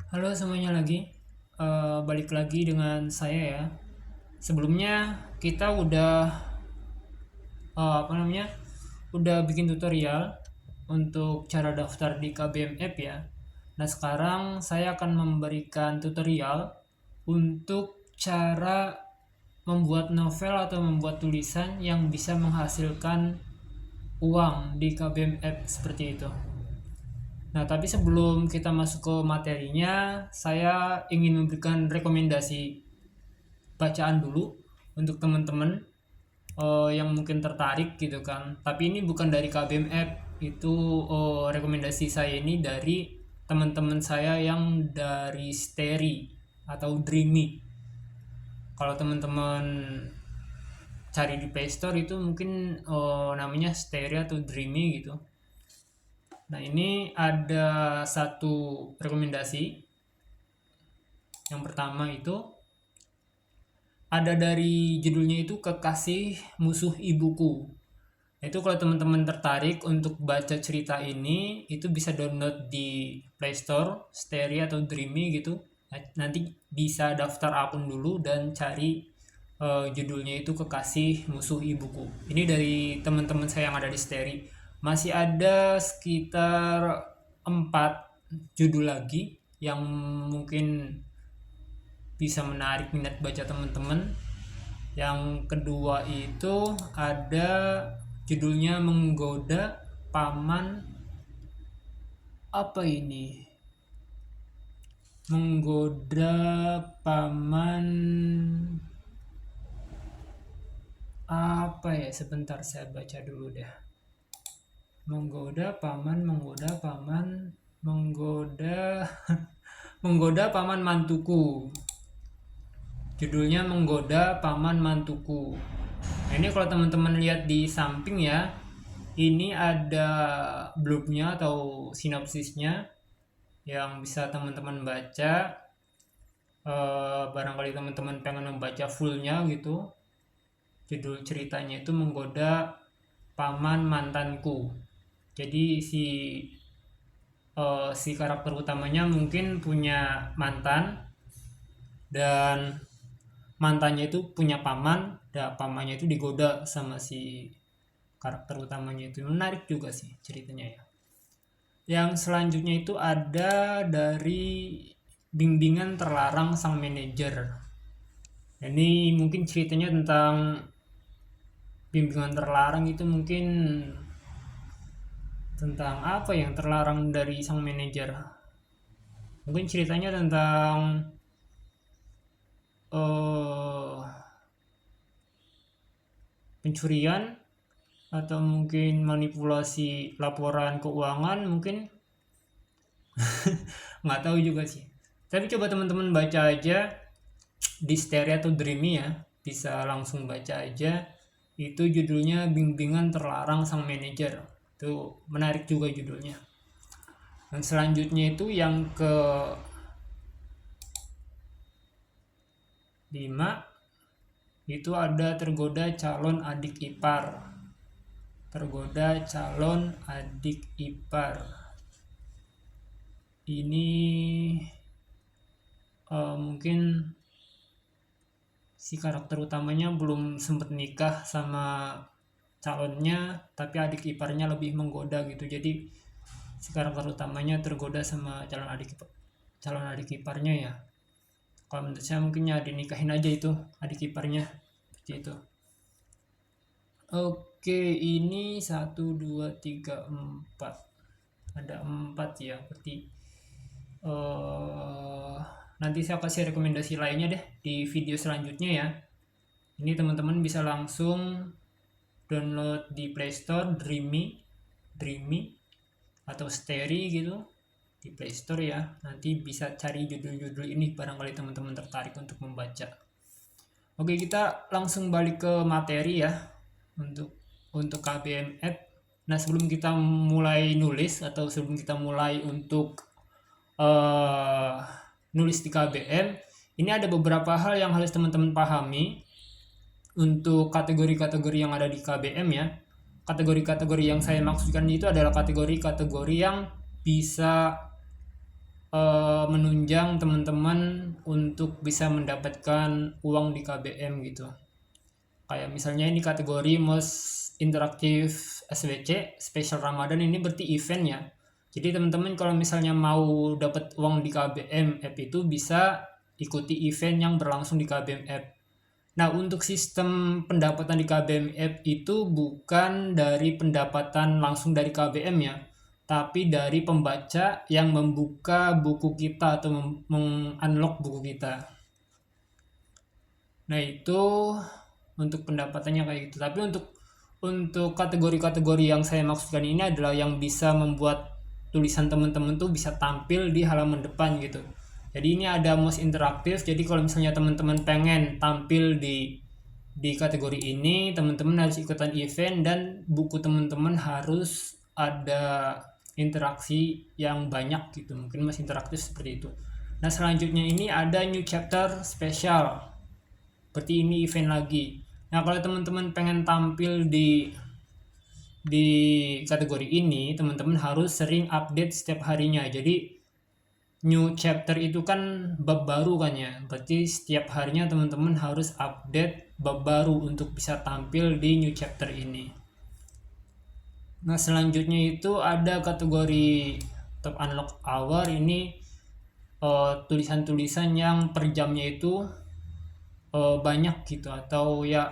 Halo semuanya lagi. Balik lagi dengan saya ya. Sebelumnya kita udah bikin tutorial untuk cara daftar di KBM App ya. Nah, sekarang saya akan memberikan tutorial untuk cara membuat novel atau membuat tulisan yang bisa menghasilkan uang di KBM App seperti itu. Nah, tapi sebelum kita masuk ke materinya, saya ingin memberikan rekomendasi bacaan dulu untuk teman-teman yang mungkin tertarik gitu kan. Tapi ini bukan dari KBM App, itu rekomendasi saya ini dari teman-teman saya yang dari Steri atau Dreamy. Kalau teman-teman cari di Play Store itu mungkin namanya Steri atau Dreamy gitu. Nah, ini ada satu rekomendasi. Yang pertama itu ada dari judulnya itu Kekasih Musuh Ibuku. Itu kalau teman-teman tertarik untuk baca cerita ini, itu bisa download di Play Store, Stereo atau Dreamy gitu. Nanti bisa daftar akun dulu dan cari judulnya itu Kekasih Musuh Ibuku. Ini dari teman-teman saya yang ada di Stereo. Masih ada sekitar 4 judul lagi yang mungkin bisa menarik minat baca teman-teman. Yang kedua itu ada judulnya Menggoda Paman, apa ini? Menggoda Paman, apa ya? Sebentar saya baca dulu deh. Menggoda Paman, menggoda Paman, menggoda menggoda Paman Mantuku. Judulnya Menggoda Paman Mantuku. Nah, ini kalau teman-teman lihat di samping ya, ini ada blurb-nya atau sinopsisnya yang bisa teman-teman baca. Barangkali teman-teman pengen membaca fullnya gitu. Judul ceritanya itu Menggoda Paman Mantanku. Jadi si karakter utamanya mungkin punya mantan, dan mantannya itu punya paman, dan pamannya itu digoda sama si karakter utamanya. Itu menarik juga sih ceritanya ya. Yang selanjutnya itu ada dari Bimbingan Terlarang Sang Manajer. Ini mungkin ceritanya tentang bimbingan terlarang, itu mungkin tentang apa yang terlarang dari sang manajer. Mungkin ceritanya tentang uh, pencurian atau mungkin manipulasi laporan keuangan mungkin. Nggak tahu juga sih, tapi coba teman-teman baca aja di Stereo atau Dreamy ya, bisa langsung baca aja. Itu judulnya Bimbingan Terlarang Sang Manajer. Itu menarik juga judulnya. Dan selanjutnya itu yang ke 5 itu ada Tergoda Calon Adik Ipar. Tergoda Calon Adik Ipar. Ini mungkin si karakter utamanya belum sempet nikah sama calonnya, tapi adik iparnya lebih menggoda gitu. Jadi si karakter utamanya tergoda sama calon adik iparnya ya. Kalau menurut saya mungkin ya dinikahin aja itu adik iparnya, seperti itu. Oke, ini 1 2 3 4, ada 4 ya, berarti nanti saya kasih rekomendasi lainnya deh di video selanjutnya ya. Ini teman-teman bisa langsung download di Play Store Dreamy atau Steri gitu di Play Store ya. Nanti bisa cari judul-judul ini, barangkali teman-teman tertarik untuk membaca. Oke, kita langsung balik ke materi ya untuk KBM App. Nah, sebelum kita mulai nulis atau sebelum kita mulai untuk nulis di KBM, ini ada beberapa hal yang harus teman-teman pahami untuk kategori-kategori yang ada di KBM ya. Kategori-kategori yang saya maksudkan itu adalah kategori-kategori yang bisa menunjang teman-teman untuk bisa mendapatkan uang di KBM gitu. Kayak misalnya ini kategori most interactive SWC Special Ramadan, ini berarti event ya. Jadi teman-teman kalau misalnya mau dapat uang di KBM app itu bisa ikuti event yang berlangsung di KBM app. Nah, untuk sistem pendapatan di KBM app itu bukan dari pendapatan langsung dari KBM ya, tapi dari pembaca yang membuka buku kita atau mengunlock buku kita. Nah, itu untuk pendapatannya kayak gitu. Tapi untuk kategori-kategori yang saya maksudkan ini adalah yang bisa membuat tulisan teman-teman tuh bisa tampil di halaman depan gitu. Jadi ini ada most interaktif. Jadi kalau misalnya teman-teman pengen tampil di kategori ini, teman-teman harus ikutan event dan buku teman-teman harus ada interaksi yang banyak gitu. Mungkin most interaktif seperti itu. Nah, selanjutnya ini ada new chapter special. Berarti ini event lagi. Nah, kalau teman-teman pengen tampil di kategori ini, teman-teman harus sering update setiap harinya. Jadi new chapter itu kan bab baru kan ya, berarti setiap harinya teman-teman harus update bab baru untuk bisa tampil di new chapter ini. Nah, selanjutnya itu ada kategori top unlock hour. Ini tulisan-tulisan yang per jamnya itu banyak gitu, atau ya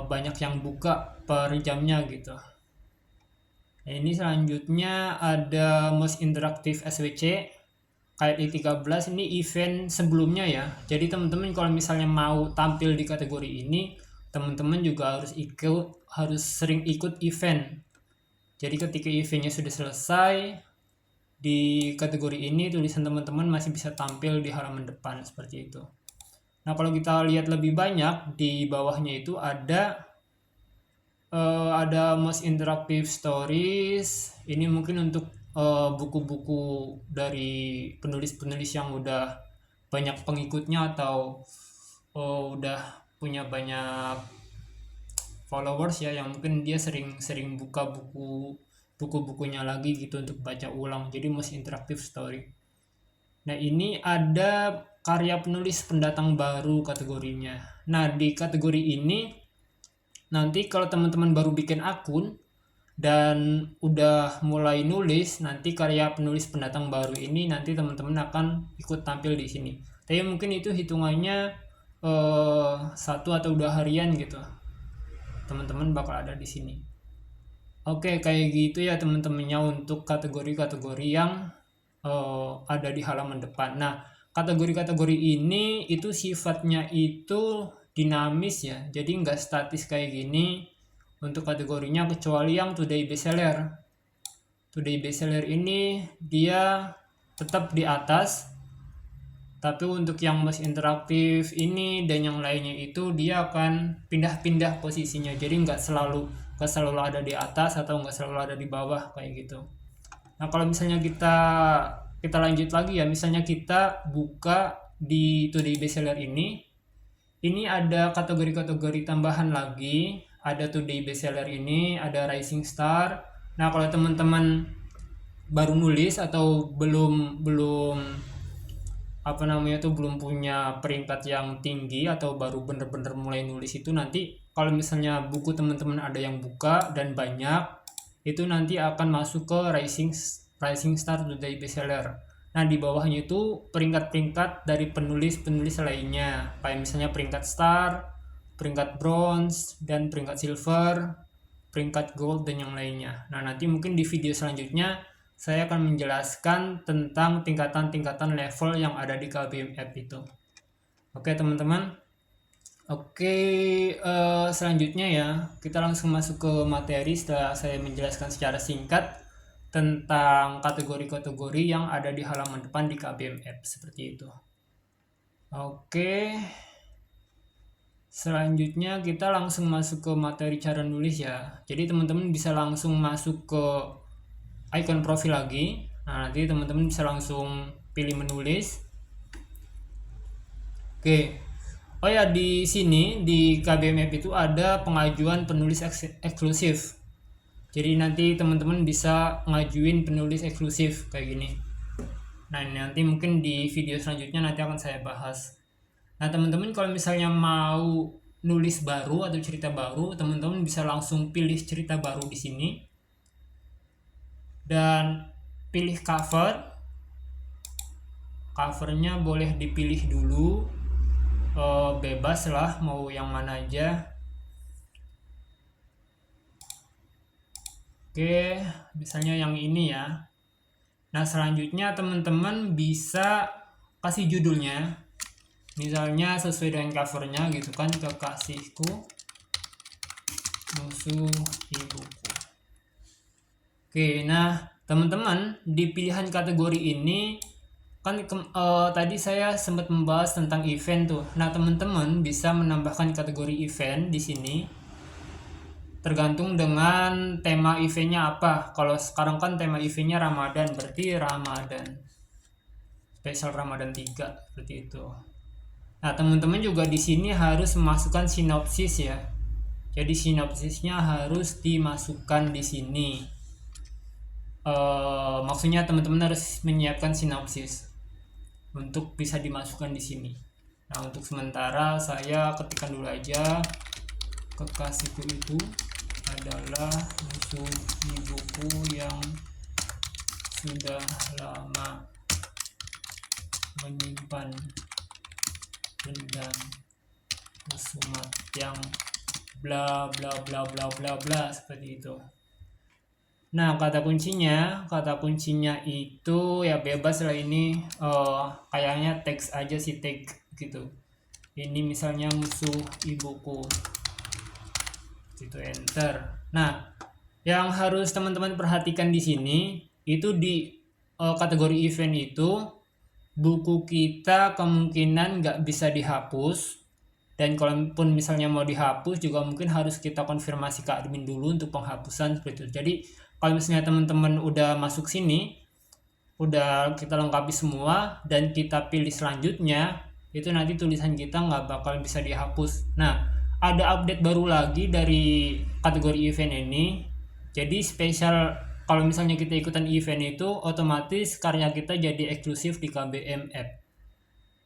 banyak yang buka per jamnya gitu. Nah, ini selanjutnya ada most interactive SWC KLI 13. Ini event sebelumnya ya. Jadi teman-teman kalau misalnya mau tampil di kategori ini, teman-teman juga harus sering ikut event. Jadi ketika eventnya sudah selesai di kategori ini, tulisan teman-teman masih bisa tampil di halaman depan seperti itu. Nah, kalau kita lihat lebih banyak di bawahnya itu ada most interactive stories. Ini mungkin untuk buku-buku dari penulis-penulis yang udah banyak pengikutnya atau udah punya banyak followers ya, yang mungkin dia sering buka buku-bukunya lagi gitu untuk baca ulang. Jadi most interactive story. Nah, ini ada karya penulis pendatang baru kategorinya. Nah, di kategori ini nanti kalau teman-teman baru bikin akun dan udah mulai nulis, nanti karya penulis pendatang baru ini nanti teman-teman akan ikut tampil di sini. Tapi mungkin itu hitungannya 1 atau 2 harian gitu. Teman-teman bakal ada di sini. Oke, kayak gitu ya teman-temannya untuk kategori-kategori yang ada di halaman depan. Nah, kategori-kategori ini itu sifatnya itu dinamis ya. Jadi nggak statis kayak gini untuk kategorinya, kecuali yang today bestseller. Today bestseller ini dia tetap di atas, tapi untuk yang most interaktif ini dan yang lainnya itu dia akan pindah-pindah posisinya. Jadi nggak selalu ada di atas atau nggak selalu ada di bawah kayak gitu. Nah, kalau misalnya kita lanjut lagi ya, misalnya kita buka di today bestseller ini ada kategori-kategori tambahan lagi. Ada today bestseller ini, ada rising star. Nah, kalau teman-teman baru nulis atau belum belum punya peringkat yang tinggi atau baru bener-bener mulai nulis, itu nanti kalau misalnya buku teman-teman ada yang buka dan banyak, itu nanti akan masuk ke rising star today bestseller. Nah, di bawahnya itu peringkat-peringkat dari penulis-penulis lainnya, kayak misalnya peringkat star, peringkat bronze, dan peringkat silver, peringkat gold, dan yang lainnya. Nah, nanti mungkin di video selanjutnya saya akan menjelaskan tentang tingkatan-tingkatan level yang ada di KBM app itu. Oke teman-teman. Oke, selanjutnya ya kita langsung masuk ke materi setelah saya menjelaskan secara singkat tentang kategori-kategori yang ada di halaman depan di KBM app seperti itu. Oke. Selanjutnya kita langsung masuk ke materi cara nulis ya. Jadi teman-teman bisa langsung masuk ke icon profil lagi. Nah, nanti teman-teman bisa langsung pilih menulis. Oke. Oh ya, di sini di KBM app itu ada pengajuan penulis eksklusif. Jadi nanti teman-teman bisa ngajuin penulis eksklusif kayak gini. Nah, ini nanti mungkin di video selanjutnya nanti akan saya bahas. Nah, teman-teman kalau misalnya mau nulis baru atau cerita baru, teman-teman bisa langsung pilih cerita baru di sini dan pilih cover. Covernya boleh dipilih dulu, bebas lah mau yang mana aja. Oke, misalnya yang ini ya. Nah, selanjutnya teman-teman bisa kasih judulnya. Misalnya sesuai dengan covernya gitu kan, kekasihku musuh ibuku. Oke, nah teman-teman di pilihan kategori ini kan tadi saya sempat membahas tentang event tuh. Nah, teman-teman bisa menambahkan kategori event di sini tergantung dengan tema eventnya apa. Kalau sekarang kan tema eventnya Ramadan, berarti Ramadan spesial Ramadan 3 seperti itu. Nah, teman-teman juga di sini harus memasukkan sinopsis ya. Jadi sinopsisnya harus dimasukkan di sini. Maksudnya teman-teman harus menyiapkan sinopsis untuk bisa dimasukkan di sini. Nah, untuk sementara saya ketikkan dulu aja, kekasihku itu adalah musuh ibuku yang sudah lama menyimpan dendam husumat yang bla bla bla bla bla bla seperti itu. Nah, kata kuncinya itu ya bebas lah ini, kayaknya teks aja sih, tag gitu. Ini misalnya musuh ibuku, itu enter. Nah, yang harus teman-teman perhatikan di sini itu di kategori event itu buku kita kemungkinan nggak bisa dihapus, dan kalaupun misalnya mau dihapus juga mungkin harus kita konfirmasi ke admin dulu untuk penghapusan seperti itu. Jadi kalau misalnya teman-teman udah masuk sini, udah kita lengkapi semua dan kita pilih selanjutnya, itu nanti tulisan kita nggak bakal bisa dihapus. Nah, ada update baru lagi dari kategori event ini. Jadi spesial kalau misalnya kita ikutan event itu otomatis karya kita jadi eksklusif di KBM App.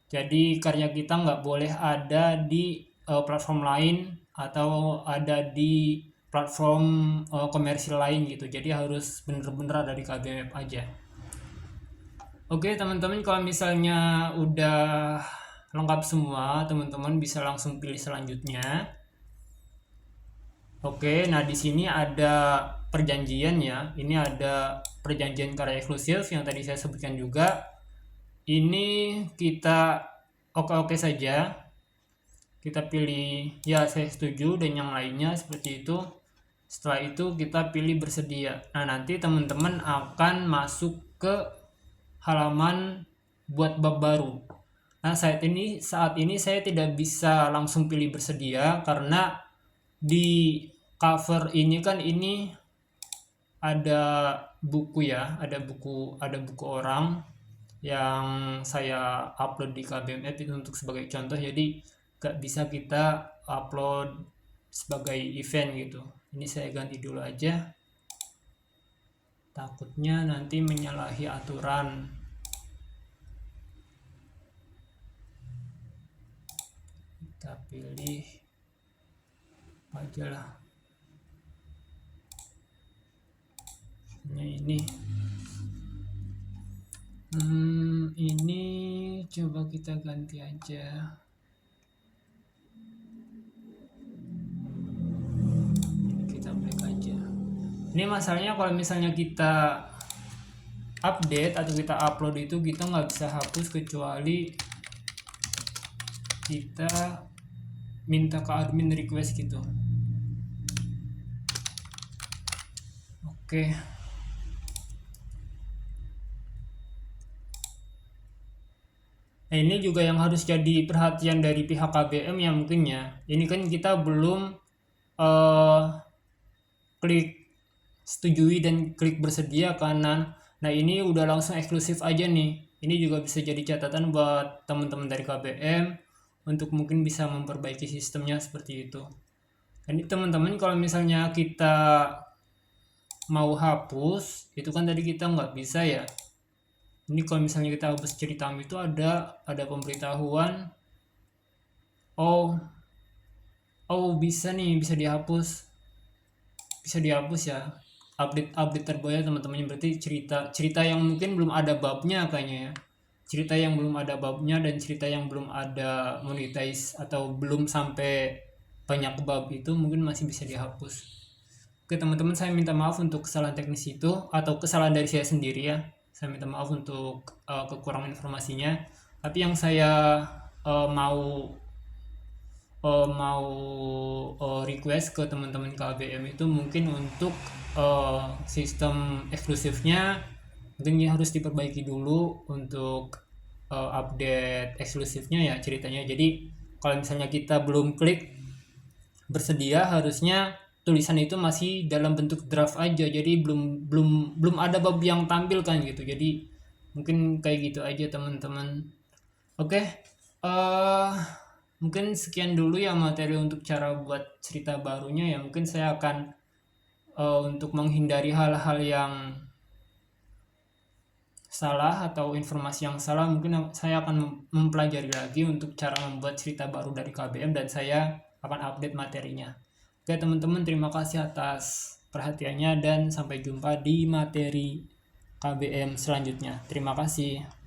Jadi karya kita nggak boleh ada di platform lain atau ada di platform komersil lain gitu. Jadi harus bener-bener ada di KBM aja. Oke teman-teman, kalau misalnya udah lengkap semua, teman-teman bisa langsung pilih selanjutnya. Oke, nah di sini ada perjanjian ya. Ini ada perjanjian karya eksklusif yang tadi saya sebutkan juga. Ini kita oke-oke saja. Kita pilih ya saya setuju dan yang lainnya seperti itu. Setelah itu kita pilih bersedia. Nah, nanti teman-teman akan masuk ke halaman buat bab baru. Nah, saat ini saya tidak bisa langsung pilih bersedia karena di cover ini kan ini ada buku ya, ada buku orang yang saya upload di KBM App itu untuk sebagai contoh, jadi gak bisa kita upload sebagai event gitu. Ini saya ganti dulu aja, takutnya nanti menyalahi aturan. Kita pilih aja lah ini. Ini coba kita ganti aja. Kita break aja. Ini masalahnya kalau misalnya kita update atau kita upload itu kita nggak bisa hapus kecuali kita minta ke admin request gitu. Oke. Nah, ini juga yang harus jadi perhatian dari pihak KBM ya mungkin ya. Ini kan kita belum klik setujui dan klik bersedia kanan. Nah, ini udah langsung eksklusif aja nih. Ini juga bisa jadi catatan buat teman-teman dari KBM untuk mungkin bisa memperbaiki sistemnya seperti itu. Ini teman-teman kalau misalnya kita mau hapus, itu kan tadi kita nggak bisa ya. Ini kalau misalnya kita hapus cerita itu ada pemberitahuan, oh bisa nih, bisa dihapus ya, update terbaru ya teman-teman. Berarti cerita yang mungkin belum ada babnya kayaknya ya, cerita yang belum ada babnya dan cerita yang belum ada monetize atau belum sampai banyak bab itu mungkin masih bisa dihapus. Oke teman-teman, saya minta maaf untuk kesalahan teknis itu atau kesalahan dari saya sendiri ya. Saya minta maaf untuk kekurangan informasinya. Tapi yang saya mau request ke teman-teman KBM itu mungkin untuk sistem eksklusifnya mungkin harus diperbaiki dulu untuk update eksklusifnya ya ceritanya. Jadi kalau misalnya kita belum klik bersedia, harusnya tulisan itu masih dalam bentuk draft aja, jadi belum ada bab yang tampil kan gitu. Jadi mungkin kayak gitu aja teman-teman. Oke, mungkin sekian dulu ya materi untuk cara buat cerita barunya ya. Mungkin saya akan untuk menghindari hal-hal yang salah atau informasi yang salah, mungkin saya akan mempelajari lagi untuk cara membuat cerita baru dari KBM dan saya akan update materinya. Oke teman-teman, terima kasih atas perhatiannya dan sampai jumpa di materi KBM selanjutnya. Terima kasih.